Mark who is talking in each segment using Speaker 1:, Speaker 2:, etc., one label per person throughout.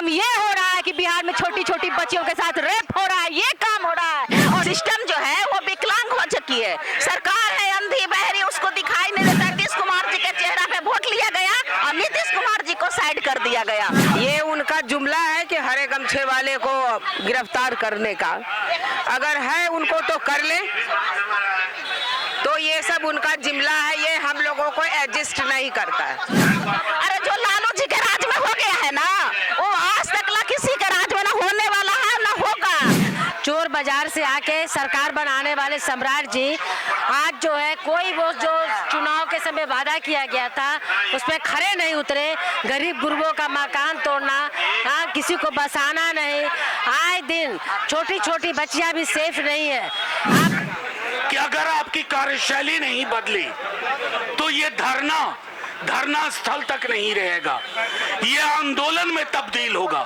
Speaker 1: काम ये हो रहा है कि बिहार में छोटी छोटी बच्चियों के साथ रेप हो रहा है, ये काम हो रहा है। और सिस्टम जो है वो विकलांग हो चुकी है। सरकार है अंधी बहरी, उसको दिखाई नहीं देता। नीतीश कुमार जी के चेहरा पे वोट लिया गया और नीतीश कुमार जी को साइड कर दिया गया।
Speaker 2: ये उनका जुमला है कि हरे गमछे वाले को गिरफ्तार करने का, अगर है उनको तो कर ले। तो ये सब उनका जुमला है, ये हम लोगों को एडजस्ट नहीं करता है।
Speaker 1: अरे जो लालू जी के राज में हो गया है ना, वो आज तक ला किसी के राज में ना होने वाला है ना होगा।
Speaker 3: चोर बाजार से आके सरकार बनाने वाले सम्राट जी आज जो है कोई वो जो चुनाव के समय वादा किया गया था उसमें खरे नहीं उतरे। गरीब गुरबों का मकान तोड़ना, किसी को बसाना नहीं, आए दिन छोटी छोटी बच्चियां भी सेफ नहीं है।
Speaker 4: कि अगर आपकी कार्यशैली नहीं बदली तो ये धरना स्थल तक नहीं रहेगा, ये आंदोलन में तब्दील होगा।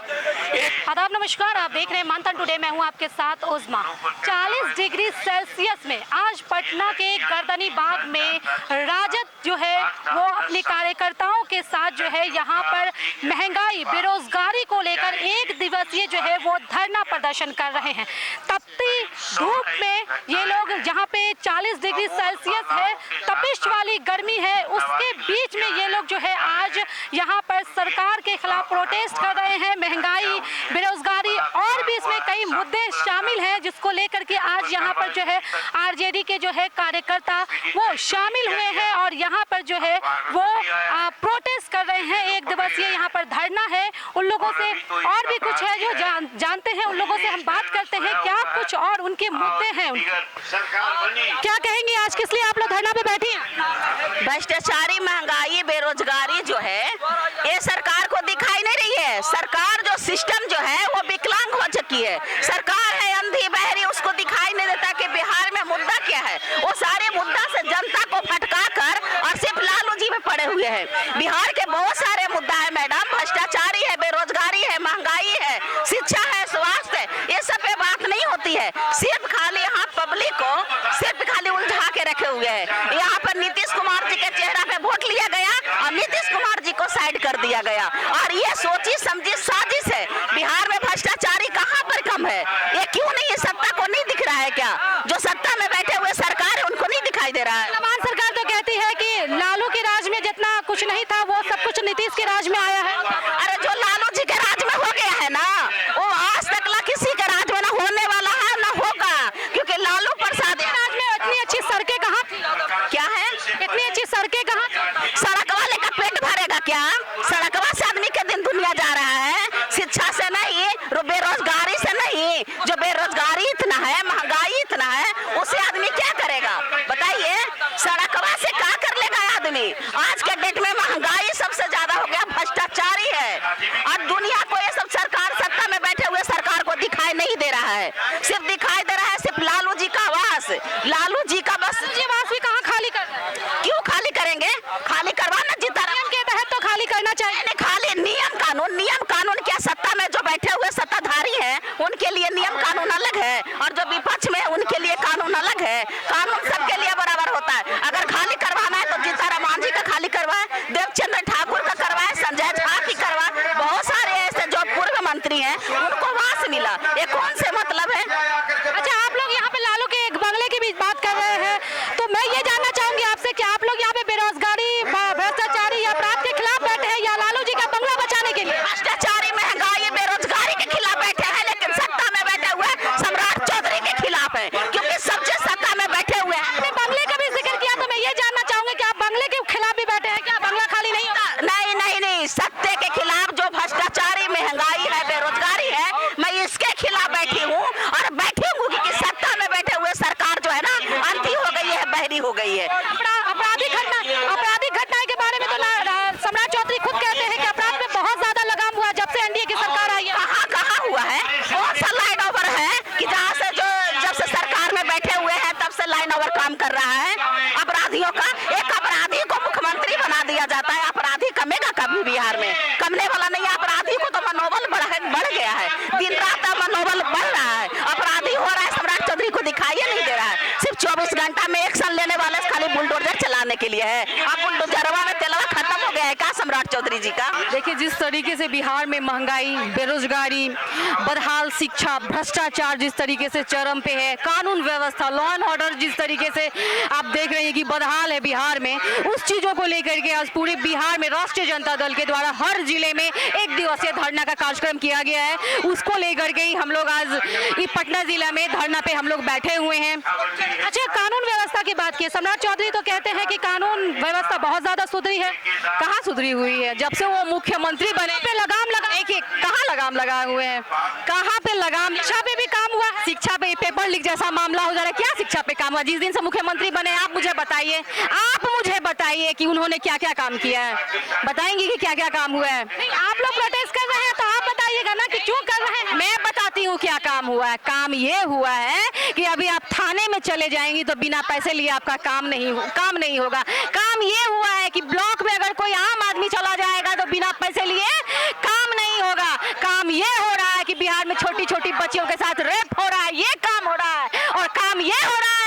Speaker 5: आदाब नमस्कार, आप देख रहे हैं मंथन टुडे। मैं हूं आपके साथ उज़मा। 40 डिग्री सेल्सियस में आज पटना के गर्दनी बाग में राजद जो है वो अपने कार्यकर्ताओं के साथ जो है यहाँ पर महंगाई बेरोजगारी को लेकर एक दिवसीय जो है वो धरना प्रदर्शन कर रहे हैं। तपती धूप में ये लोग यहाँ पे 40 डिग्री सेल्सियस है, तपिश वाली गर्मी है, उसके बीच में ये लोग जो है आज यहाँ पर सरकार के खिलाफ प्रोटेस्ट कर रहे हैं। महंगाई, बेरोजगारी और भी इसमें कई मुद्दे शामिल हैं जिसको लेकर के आज यहाँ पर जो है आरजेडी के जो है कार्यकर्ता वो शामिल हुए हैं और यहाँ पर जो है वो प्रोटेस्ट कर रहे हैं। एक दिवसीय यहाँ पर धरना है। उन लोगों से और भी कुछ है जो जानते हैं, उन लोगों से हम बात करते हैं क्या कुछ और उनके मुद्दे हैं। क्या कहेंगे आज किस लिए आप लोग धरना पे बैठी हैं?
Speaker 1: भ्रष्टाचारी, महंगाई, बेरोजगारी जो है ये सरकार को दिखाई नहीं रही है। सरकार जो सिस्टम जो है वो विकलांग हो चुकी है। सरकार है अंधी बहरी, उसको दिखाई नहीं देता कि बिहार में मुद्दा क्या है। वो सारे मुद्दा से जनता को फटका कर और सिर्फ लालू जी में पड़े हुए हैं। बिहार के बहुत सारे मुद्दा है मैडम, भ्रष्टाचारी है, बेरोजगारी है, महंगाई है, शिक्षा है, स्वास्थ्य है, ये सब पे बात नहीं होती है। सिर्फ खाली यहाँ पब्लिक को सिर्फ खाली उलझा के रखे हुए है। यहाँ पर नीतीश कुमार जी के चेहरा पे वोट लिया गया और नीतीश कुमार जी को साइड कर दिया गया। और ये सोची समझी साजिश है। बिहार में भ्रष्टाचारी कहाँ पर कम है? ये क्यों नहीं है? सत्ता को नहीं दिख रहा है क्या? जो सत्ता में बैठे हुए सरकार है उनको नहीं दिखाई दे रहा है।
Speaker 5: वर्तमान सरकार तो कहती है कि लालू के राज में जितना कुछ नहीं था वो सब कुछ नीतीश के राज में आया है।
Speaker 1: अरे जो लालू जी के राज में हो गया है ना, वो आज तक ला किसी के राज में ना होने वाला है ना होगा। क्योंकि लालू प्रसाद
Speaker 5: राज में इतनी अच्छी सड़कें कहाँ थी?
Speaker 1: क्या है?
Speaker 5: इतनी अच्छी सड़कें कहाँ थी?
Speaker 1: सड़क वाले का पेट भरेगा क्या? सड़कवा से आदमी के दिन दुनिया जा रहा है, शिक्षा से नहीं, बेरोजगारी से नहीं। जो बेरोजगारी इतना है, महंगाई इतना है, उसे आदमी क्या करेगा बताइए? सड़कवा से क्या कर लेगा आदमी? आज के डेट में महंगाई सबसे ज्यादा हो गया, भ्रष्टाचारी है और दुनिया को ये सब सरकार, सत्ता में बैठे हुए सरकार को दिखाई नहीं दे रहा है। सिर्फ दिखाई दे रहा है सिर्फ लालू जी का आवास, लालू जी का बस।
Speaker 5: आवास भी कहाँ खाली कर रहे हैं?
Speaker 1: क्यों खाली करेंगे? खाली करवाना जीता
Speaker 5: नियम के तहत तो खाली करना चाहिए।
Speaker 1: नहीं, खाली नियम कानून क्या? सत्ता में जो बैठे हुए सत्ताधारी हैं उनके लिए नियम कानून अलग है और जो विपक्ष में उनके लिए कानून अलग है। कानून सबके लिए बराबर होता है। अगर खाली करवाना है तो जीताराम मांझी का खाली करवाए, देवचंद्र ठाकुर का करवाए, संजय झा की करवाए। बहुत सारे ऐसे जो पूर्व मंत्री हैं उनको वास मिला, ये कौन से मतलब है?
Speaker 5: अच्छा, आप लोग यहाँ पे लालू के एक बंगले की भी बात कर रहे हैं, तो मैं ये जानना चाहूंगी आपसे कि आप लोग यहाँ पे बेरोजगारी, भ्रष्टाचारी या अपराध के खिलाफ बैठे हैं या लालू जी का बंगला बचाने के लिए?
Speaker 1: भ्रष्टाचारी, महंगाई, बेरोजगारी के खिलाफ बैठे हैं, लेकिन सत्ता में बैठे हुए सम्राट चौधरी के खिलाफ है, क्योंकि सबसे सत्ता में बैठे हुए हैं।
Speaker 5: आपने बंगले का भी जिक्र किया, तो मैं ये जानना चाहूंगी कि आप बंगले के खिलाफ भी बैठे हैं क्या? बंगला खाली नहीं होगा?
Speaker 1: नहीं, सत्ते के खिलाफ जो भ्रष्टाचारी, महंगाई है, बेरोजगारी है, मैं इसके खिलाफ बैठी हूँ और बैठी हूँ क्योंकि सत्ता में बैठे हुए सरकार जो है ना अंधी हो गई है, बहरी हो गई है।
Speaker 5: आपराधिक घटनाएं के बारे में तो सम्राट चौधरी खुद कहते हैं कि अपराध में बहुत ज्यादा लगाम हुआ जब से एनडीए की सरकार आई है।
Speaker 1: कहाँ हुआ है? बहुत सा लाइन ओवर है कि जहाँ से जो जब से सरकार में बैठे हुए हैं तब से लाइन ओवर काम कर रहा है। अपराधियों का, एक अपराधी को मुख्यमंत्री बना दिया जाता है। अपराधी कमेगा कभी बिहार में? कमने वाला नहीं है। अपराधी को तो मनोबल बढ़ गया है, दिन रात मनोबल बढ़ रहा है, अपराधी हो रहा है। सम्राट चौधरी को दिखाई नहीं दे रहा है। सिर्फ 24 घंटा में एक्शन लेने वाले खाली बुलडोजर चलाने के लिए है। अब बुलडोजरवा में तेलवा खत्म हो गया है क्या? सम्राट चौधरी जी का।
Speaker 5: देखिए, जिस तरीके से बिहार में महंगाई, बेरोजगारी, बदहाल शिक्षा, भ्रष्टाचार जिस तरीके से चरम पे है, कानून व्यवस्था, लॉ एंड ऑर्डर जिस तरीके से आप देख रहे हैं कि बदहाल है बिहार में, उस चीजों को लेकर के आज पूरे बिहार में राष्ट्रीय जनता दल के द्वारा हर जिले में 1 दिवसीय धरना का कार्यक्रम किया गया है। उसको लेकर के ही हम लोग आज ये पटना जिला में धरना पे हम लोग बैठे हुए हैं। अच्छा, कानून व्यवस्था की बात की, सम्राट चौधरी तो कहते हैं कि कानून व्यवस्था बहुत ज्यादा सुधरी है। कहाँ सुधरी हुई है? जब से वो मुख्यमंत्री बने पे लगाम लगाए कि कहाँ लगाम लगाए हुए हैं? कहाँ पे लगाम? शिक्षा पे भी काम हुआ है? शिक्षा पे पेपर लीक जैसा मामला हो जा रहा है, क्या शिक्षा पे काम हुआ? जिस दिन से मुख्यमंत्री बने आप मुझे बताइए कि उन्होंने क्या क्या काम किया है। बताएंगे कि क्या क्या काम हुआ है? आप लोग प्रोटेस्ट कर रहे हैं तो आप बताइएगा ना कि क्यों कर रहे हैं। मैं बताती हूँ क्या काम हुआ है। काम ये हुआ है कि अभी आप थाने में चले जाएंगी तो बिना पैसे लिए आपका काम नहीं होगा। काम ये हुआ है कि ब्लॉक में अगर कोई आम आदमी चला जाएगा तो बिना पैसे लिए काम नहीं होगा। काम ये हो रहा है कि बिहार में छोटी छोटी बच्चियों के साथ रेप हो रहा है, ये काम हो रहा है। और काम ये हो रहा है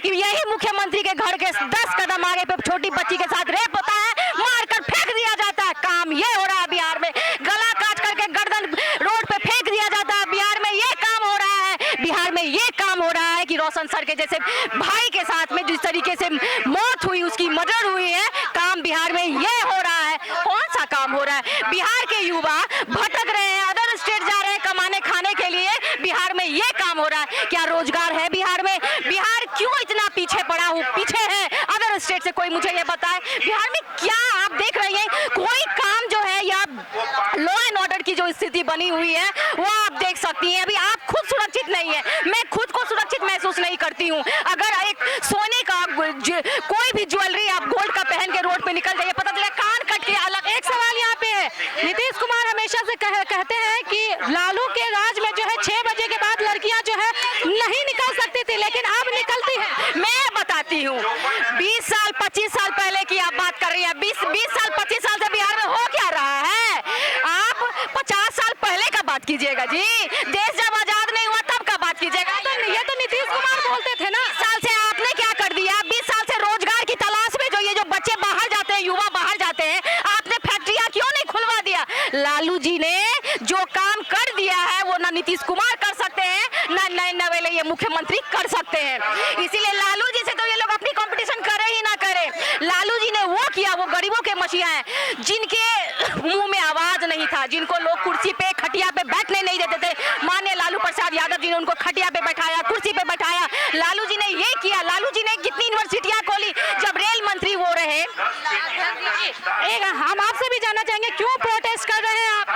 Speaker 5: कि यही मुख्यमंत्री के घर के 10 कदम आगे पे छोटी बच्ची के साथ रेप होता है, मारकर फेंक दिया जाता है। काम ये हो रहा है बिहार में, गला काट करके गर्दन रोड पे फेंक दिया जाता है। बिहार में ये काम हो रहा है। बिहार में ये काम हो रहा है कि रोशन सर के जैसे भाई के साथ में जिस तरीके से मौत हुई, उसकी मर्डर हुई है। काम बिहार में ये हो रहा है। कौन सा काम हो रहा है? बिहार के युवा भटक रहे हैं, अदर स्टेट जा रहे हैं कमाने खाने के लिए। बिहार में ये काम हो रहा है। क्या रोजगार है बिहार में? बिहार क्यों इतना पीछे है अदर स्टेट से? कोई मुझे ये बताए बिहार में क्या आप देख रहे हैं? कोई काम जो है या लॉ एंड ऑर्डर की जो स्थिति बनी हुई है वो आप देख सकती हैं। अभी आप खुद सुरक्षित नहीं है, मैं खुद को सुरक्षित महसूस नहीं करती हूँ। अगर एक सोने का कोई भी ज्वेलरी आप गोल्ड का पहन के रोड पे निकल जाइए, पता चले कान कट के अलग। एक सवाल यहाँ पे है, नीतीश कुमार हमेशा से कहते हैं कि लालू के राज में जो है 6 बजे के बाद लड़कियां जो है नहीं निकल सकती थी, लेकिन अब निकलती है। मैं बताती हूँ, 20 साल 25 साल पहले की आप बात कर रही है। 20 साल 25 साल से बिहार में हो क्या रहा है? आप 50 साल पहले का बात कीजिएगा जी। देश जब आजाद नहीं हुआ तब का बात कीजिएगा। तो ये तो नीतीश कुमार बोलते थे ना। 20 साल से आपने क्या कर दिया? 20 साल से रोजगार की तलाश में जो बच्चे बाहर जाते हैं, युवा बाहर जाते हैं, आपने फैक्ट्रियां क्यों नहीं खुलवा दिया? लालू जी ने जो काम कर दिया है वो ना नीतीश कुमार कर सकते हैं, ना नए नवेले ये मुख्यमंत्री कर सकते हैं। इसीलिए लालू जी से तो ये लोग अपनी कंपटीशन करे ही ना करे। लालू जी ने वो किया, वो गरीबों के मसीहा हैं, जिनके मुंह में आवाज नहीं था, जिनको लोग कुर्सी पे खटिया पे बैठने नहीं देते थे। माननीय लालू प्रसाद यादव जी ने उनको खटिया पे बैठाया, कुर्सी पे बैठाया। लालू जी ने ये किया। लालू जी ने कितनी यूनिवर्सिटियां खोली जब रेल मंत्री वो रहे। हम आपसे भी जानना चाहेंगे क्यों प्रोटेस्ट कर रहे हैं आप?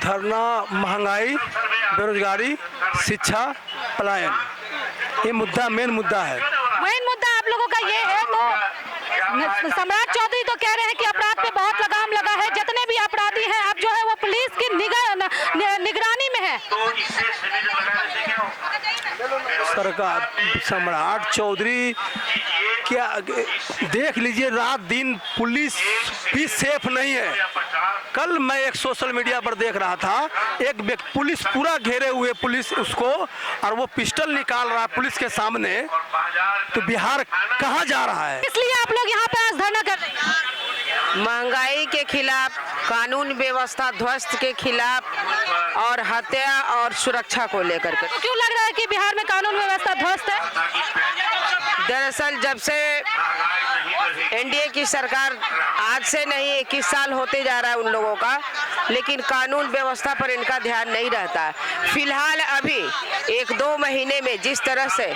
Speaker 6: धरना महंगाई, बेरोजगारी, शिक्षा, पलायन, ये मेन मुद्दा है।
Speaker 5: मेन मुद्दा आप लोगों का ये है। तो सम्राट चौधरी तो कह रहे हैं कि अपराध पे बहुत लगाम लगा है, जितने भी अपराधी हैं अब जो है वो पुलिस की निगरानी में है।
Speaker 6: सरकार सम्राट चौधरी क्या देख लीजिए, रात दिन पुलिस भी सेफ नहीं है। कल मैं एक सोशल मीडिया पर देख रहा था, एक व्यक्ति पुलिस पूरा घेरे हुए पुलिस उसको, और वो पिस्टल निकाल रहा है पुलिस के सामने। तो बिहार कहाँ जा रहा है?
Speaker 5: इसलिए आप लोग यहाँ पे आज धरना कर रहे हैं।
Speaker 2: महंगाई के खिलाफ, कानून व्यवस्था ध्वस्त के खिलाफ और हत्या और सुरक्षा को लेकर के।
Speaker 5: क्यों लग रहा है कि बिहार में कानून व्यवस्था ध्वस्त है?
Speaker 2: दरअसल जब से एनडीए की सरकार, आज से नहीं 21 साल होते जा रहा है उन लोगों का, लेकिन कानून व्यवस्था पर इनका ध्यान नहीं रहता है। फिलहाल अभी 1-2 महीने में जिस तरह से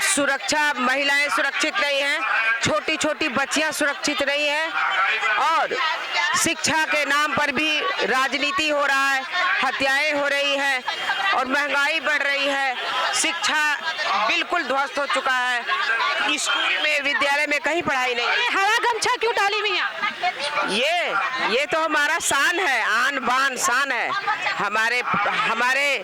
Speaker 2: सुरक्षा, महिलाएं सुरक्षित नहीं हैं, छोटी छोटी बच्चियां सुरक्षित नहीं हैं, और शिक्षा के नाम पर भी राजनीति हो रहा है, हत्याएं हो रही हैं और महंगाई बढ़ रही है। शिक्षा बिल्कुल ध्वस्त हो चुका है। स्कूल में, विद्यालय में कहीं पढ़ाई नहीं।
Speaker 5: हरा गमछा क्यों डाली हुई है?
Speaker 2: ये तो हमारा शान है, आन बान शान है। हमारे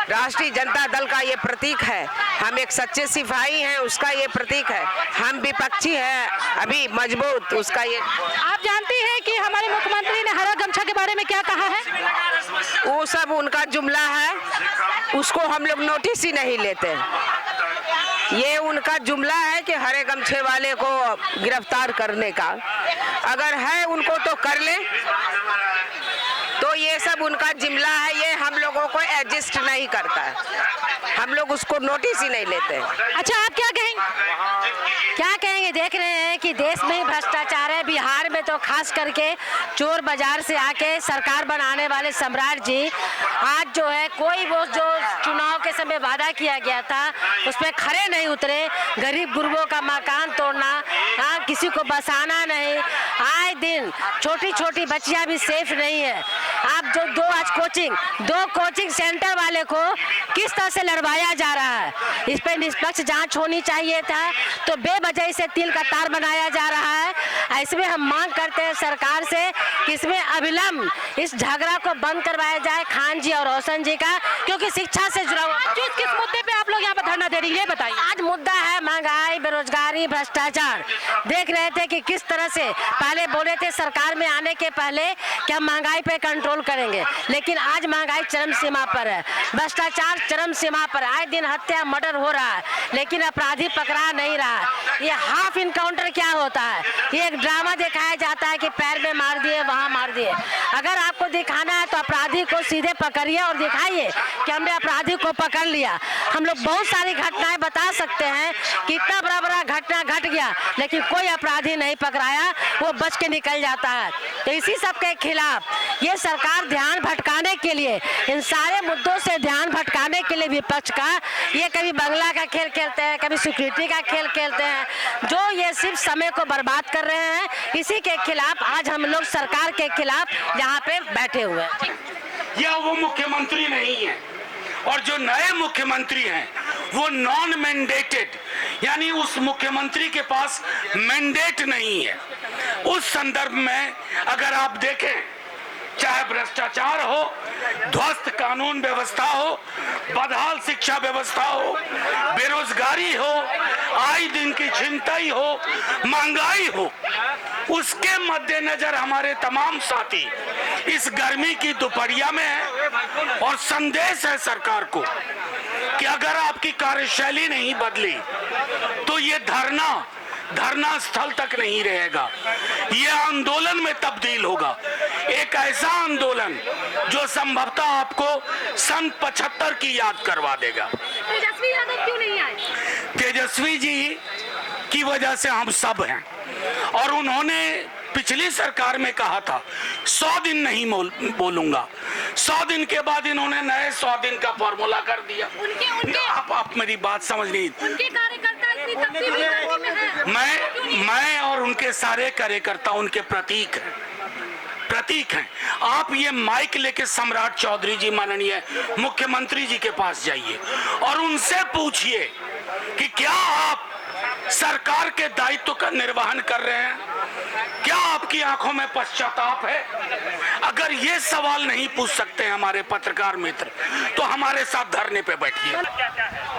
Speaker 2: राष्ट्रीय जनता दल का ये प्रतीक है। हम एक सच्चे सिपाही हैं, उसका ये प्रतीक है। हम विपक्षी हैं, अभी मजबूत, उसका ये।
Speaker 5: आप जानती हैं कि हमारे मुख्यमंत्री ने हरा गमछा के बारे में क्या कहा है?
Speaker 2: वो सब उनका जुमला है, उसको हम लोग नोटिस ही नहीं लेते। ये उनका जुमला है कि हरे गमछे वाले को गिरफ्तार करने का। अगर है उनको तो कर ले, तो ये सब उनका जुमला है, ये हम लोगों को एडजस्ट नहीं करता है, हम लोग उसको नोटिस ही नहीं लेते।
Speaker 5: अच्छा, आप क्या कहेंगे?
Speaker 3: क्या कहेंगे? देख रहे हैं कि देश में ही भ्रष्टाचार है। बिहार में तो खास करके चोर बाजार से आके सरकार बनाने वाले सम्राट जी आज जो है कोई वो जो चुनाव के समय वादा किया गया था उसमें खरे नहीं उतरे। गरीब गुरबों का मकान तोड़ना, किसी को बसाना नहीं, आए दिन छोटी छोटी बच्चियां भी सेफ नहीं है। आप जो दो कोचिंग सेंटर वाले को किस तरह से लड़वाया जा रहा है, इस पर निष्पक्ष जांच होनी चाहिए था, तो बेवजह से तिल का तार बनाया जा रहा है। ऐसे में हम मांग करते हैं सरकार से कि इसमें अविलंब इस झगड़ा को बंद करवाया जाए, खान जी और रोशन जी का, क्योंकि शिक्षा से जुड़ा हुआ।
Speaker 5: किस मुद्दे पे आप लोग यहाँ पर धरना दे रही है, बताइए।
Speaker 3: आज मुद्दा है महंगाई, बेरोजगारी, भ्रष्टाचार। देख रहे थे कि किस तरह से पहले बोले थे सरकार में आने के पहले कि हम महंगाई पे कंट्रोल करेंगे, लेकिन आज महंगाई चरम सीमा पर है, भ्रष्टाचार चरम सीमा पर, आए दिन हत्या मर्डर हो रहा है, लेकिन अपराधी पकड़ा नहीं रहा। ये हाफ इनकाउंटर क्या होता है? ये एक ड्रामा दिखाया जाता है कि पैर में मार दिए, वहाँ मार दिए। अगर आपको दिखाना है तो अपराधी को सीधे पकड़िए और दिखाइए कि हमने अपराधी को पकड़ लिया। हम लोग बहुत सारी घटनाएं बता सकते हैं कि इतना बड़ा घटना घट गया लेकिन कोई अपराधी नहीं पकड़ाया, वो बच के निकल जाता है। तो इसी सब के खिलाफ ये सरकार ध्यान भटकाने के लिए, इन सारे मुद्दों से ध्यान भटकाने के लिए विपक्ष का ये कभी बंगला का खेल खेलते हैं, कभी सिक्योरिटी का खेल खेलते हैं, जो ये सिर्फ समय को बर्बाद कर रहे हैं। इसी के खिलाफ आज हम लोग सरकार के खिलाफ यहाँ पे बैठे हुए हैं।
Speaker 4: या वो मुख्यमंत्री नहीं है, और जो नए मुख्यमंत्री हैं वो नॉन मैंडेटेड, यानी उस मुख्यमंत्री के पास मैंडेट नहीं है। उस संदर्भ में अगर आप देखें, चाहे भ्रष्टाचार हो, ध्वस्त कानून व्यवस्था हो, बदहाल शिक्षा व्यवस्था हो, बेरोजगारी हो, आए दिन की छिनताई हो, महंगाई हो, उसके मद्देनजर हमारे तमाम साथी इस गर्मी की दोपहरिया में है। और संदेश है सरकार को कि अगर आपकी कार्यशैली नहीं बदली तो ये धरना स्थल तक नहीं रहेगा, ये आंदोलन में तब्दील होगा। एक ऐसा आंदोलन जो संभवतः आपको सन 75 की याद करवा देगा।
Speaker 5: तेजस्वी यादव क्यों नहीं आए?
Speaker 4: तेजस्वी जी की वजह से हम सब हैं, और उन्होंने पिछली सरकार में कहा था 100 दिन नहीं बोलूंगा, 100 दिन के बाद इन्होंने नए 100 दिन का फॉर्मूला कर दिया। आप मेरी बात समझ नहीं।
Speaker 5: उनके कार्यकर्ता इतनी तब्दीली में हैं।
Speaker 4: मैं और उनके सारे कार्यकर्ता उनके प्रतीक हैं। आप ये माइक लेके सम्राट चौधरी जी, माननीय मुख्यमंत्री जी के पास जाइए और उनसे पूछिए कि क्या आप सरकार के दायित्व का निर्वहन कर रहे हैं, क्या आपकी आंखों में पश्चाताप है? अगर ये सवाल नहीं पूछ सकते हमारे पत्रकार मित्र, तो हमारे साथ धरने पे बैठिए।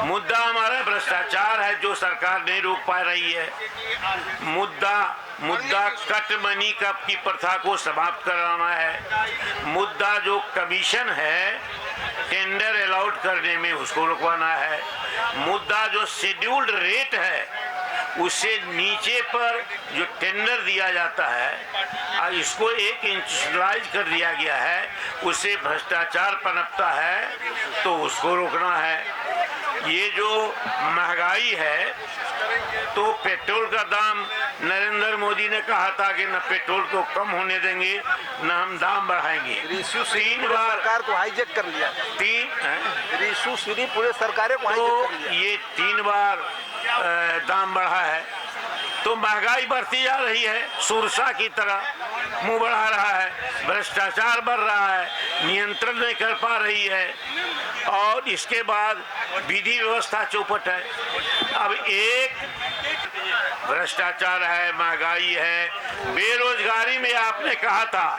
Speaker 7: मुद्दा हमारा भ्रष्टाचार है जो सरकार नहीं रोक पा रही है। मुद्दा कट मनी कप की प्रथा को समाप्त कराना है। मुद्दा जो कमीशन है टेंडर अलाउड करने में, उसको रुकवाना है। मुद्दा जो शेड्यूल्ड रेट है उससे नीचे पर जो टेंडर दिया जाता है इसको 1 इंच कर दिया गया है, उससे भ्रष्टाचार पनपता है, तो उसको रोकना है। ये जो महंगाई है, तो पेट्रोल का दाम नरेंद्र मोदी ने कहा था कि न पेट्रोल को कम होने देंगे न हम दाम बढ़ाएंगे।
Speaker 8: 3 बार सरकार को हाईजेक कर लिया। पूरे सरकारें को हाईजेक कर लिया।
Speaker 7: ये 3 बार दाम बढ़ा है, तो महंगाई बढ़ती जा रही है, सुरसा की तरह मुंह बढ़ा रहा है, भ्रष्टाचार बढ़ रहा है, नियंत्रण नहीं कर पा रही है, और इसके बाद विधि व्यवस्था चौपट है। अब एक भ्रष्टाचार है, महंगाई है, बेरोजगारी में आपने कहा था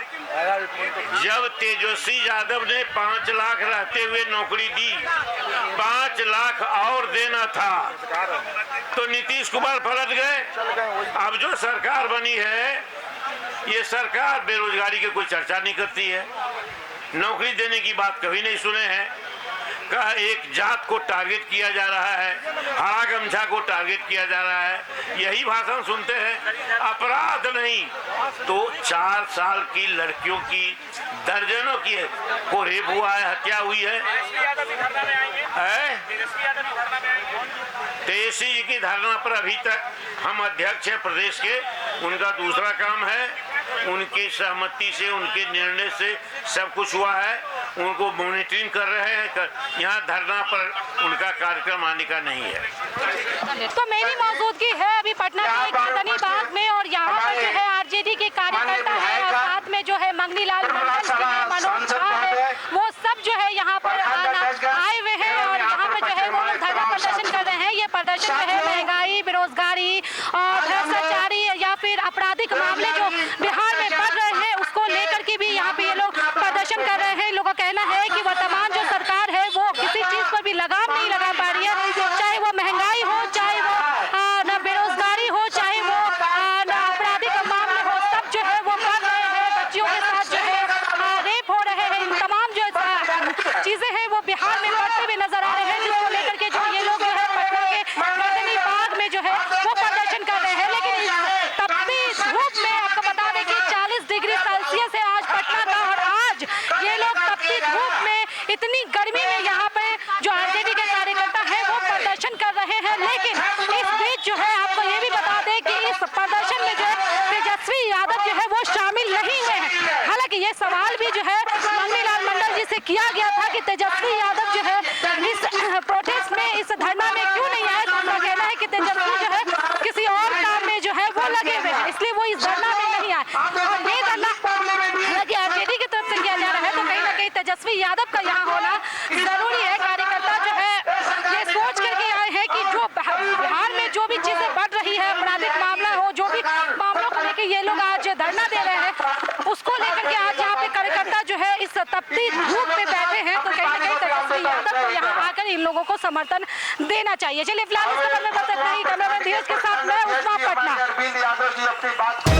Speaker 7: जब तेजस्वी यादव ने 5 लाख रहते हुए नौकरी दी, 5 लाख और देना था, तो नीतीश कुमार पलट गए। अब जो सरकार बनी है, ये सरकार बेरोजगारी की कोई चर्चा नहीं करती है, नौकरी देने की बात कभी नहीं सुने हैं। का एक जात को टारगेट किया जा रहा है, हरा गमछा को टारगेट किया जा रहा है। यही भाषण सुनते हैं। अपराध नहीं तो 4 साल की लड़कियों की दर्जनों की को रेप हुआ है, हत्या हुई है। तेजस्वी जी की धारणा पर अभी तक हम अध्यक्ष हैं प्रदेश के, उनका दूसरा काम है, उनकी सहमति से, उनके निर्णय से सब कुछ हुआ है, उनको मॉनिटरिंग कर रहे हैं। यहाँ धरना पर उनका कार्यक्रम आने का नहीं है।
Speaker 5: तो मेरी मौजूदगी है अभी पटना के गर्दनी बाग में, और यहाँ पर जो है आरजेडी के कार्यकर्ता है और साथ में जो है मंगनीलाल मंडल है, मनोज झा है, वो सब जो है यहाँ पर आए हुए हैं और यहाँ पर जो है वो धरना प्रदर्शन कर रहे हैं। ये प्रदर्शन जो है महंगाई, बेरोजगारी और भ्रष्टाचारी या फिर आपराधिक मामले जो बिहार में बढ़ रहे हैं उसको लेकर के भी यहाँ पे ये लोग प्रदर्शन कर रहे हैं। लोगों का कहना है कि वर्तमान जो सरकार है वो किसी चीज पर भी लगाम नहीं लगा पा रही है, चाहे वो महंगाई हो, चाहे वो बेरोजगारी हो, चाहे वो आपराधिक मामले हो, सब जो है वो बढ़ रहे हैं। बच्चियों के साथ जो है रेप हो रहे हैं, इन तमाम जो चीजें हैं वो बिहार में बढ़ते हुए नजर आ रहे हैं, जिसको लेकर के जो ये लोग जो है पटना के गर्दनी बाग में जो है वो प्रदर्शन कर रहे हैं। लेकिन इस तपती धूप में आपको बता दें कि 40 डिग्री सेल्सियस है आज पटना का, और आज ये लोग तपती धूप में इतनी गर्मी में यहाँ पे जो आरजेडी के कार्यकर्ता है वो प्रदर्शन कर रहे हैं। लेकिन इस बीच जो है आपको ये भी बता दें कि इस प्रदर्शन में जो है तेजस्वी यादव जो है वो शामिल नहीं हुए हैं। हालांकि ये सवाल भी जो है मंगनीलाल मंडल जी से किया गया था कि तेजस्वी यादव जो है इस प्रोटेस्ट में, इस धरना में क्यों नहीं आए, तो उनका कहना है कि तेजस्वी जो है किसी और काम में जो है वो लगे हुए हैं, इसलिए वो इस धरना में नहीं आए। और ये धरना हालांकि आरजेडी की तरफ से किया जा रहा है, तो कहीं ना कहीं तेजस्वी यादव का यहाँ होना जरूरी है। कार्यकर्ता जो है ये सोच करके आए हैं कि जो बिहार में जो भी चीजें बढ़ रही है, आपराधिक मामला हो, जो भी मामलों को लेकर ये लोग आज धरना दे रहे हैं, उसको लेकर के आज यहाँ पे कार्यकर्ता जो है इस तपती धूप में बैठे हैं, तो कहीं ना कहीं तेजस्वी यादव को यहाँ आकर इन लोगों को समर्थन देना चाहिए। चलिए फिलहाल इस खबर में बस इतना ही। कैमरामैन धीरज के साथ मैं उस्मा, पटना।